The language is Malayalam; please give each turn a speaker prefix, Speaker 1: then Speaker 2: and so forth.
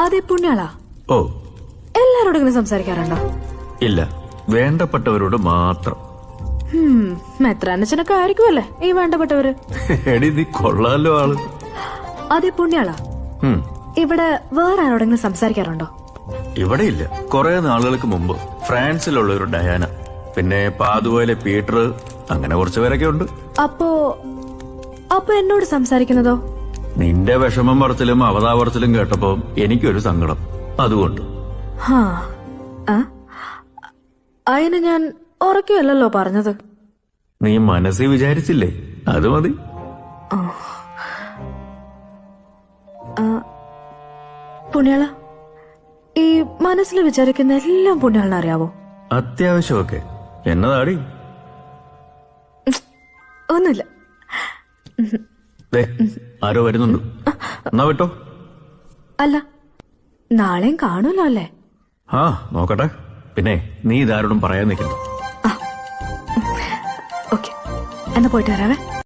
Speaker 1: അതെ പുണ്യാളാ.
Speaker 2: ഓ,
Speaker 1: എല്ലാരോടും ഇങ്ങനെ സംസാരിക്കാറുണ്ടോ?
Speaker 2: ഇല്ല, വേണ്ടപ്പെട്ടവരോട് മാത്രം.
Speaker 1: മെത്രാനച്ഛനൊക്കെ ആയിരിക്കുമല്ലേ ഈ വേണ്ടപ്പെട്ടവര്.
Speaker 2: എടി നീ കൊള്ളാലോ ആള്.
Speaker 1: അതെ പുണ്യാളാ, ഇവിടെ വേറെ ആരോടെങ്കിലും സംസാരിക്കാറുണ്ടോ?
Speaker 2: ഇവിടെ ഇല്ല. കുറെ നാളുകൾക്ക് മുമ്പ് ഫ്രാൻസിലുള്ള ഒരു ഡയാന, പിന്നെ പാതുവയിലെ പീറ്റർ, അങ്ങനെ കുറച്ചു പേരൊക്കെ ഉണ്ട്.
Speaker 1: അപ്പൊ എന്നോട് സംസാരിക്കുന്നതോ?
Speaker 2: നിന്റെ വിഷമം പറച്ചിലും അവതാപറച്ചിലും കേട്ടപ്പോ എനിക്കൊരു സങ്കടം, അതുകൊണ്ട്.
Speaker 1: അതിന് ഞാൻ ഉറക്കുകയല്ലോ പറഞ്ഞത്.
Speaker 2: നീ മനസ്സിൽ വിചാരിച്ചില്ലേ, അത് മതി.
Speaker 1: പുണ്യാള, ഈ മനസ്സിൽ വിചാരിക്കുന്ന എല്ലാം പുണ്യാളിനെ അറിയാവോ?
Speaker 2: അത്യാവശ്യമൊക്കെ. എന്നതാടി?
Speaker 1: ഒന്നുമില്ല.
Speaker 2: ആരോ വരുന്നുണ്ട്, എന്നാ വിട്ടോ.
Speaker 1: അല്ല, നാളെയും കാണുമല്ലോ അല്ലേ?
Speaker 2: നോക്കട്ടെ. പിന്നെ നീ ഇതാരോടും പറയാൻ നിൽക്കണ്ട.
Speaker 1: ഓക്കെ, എന്നാ പോയിട്ട് വരാവേ.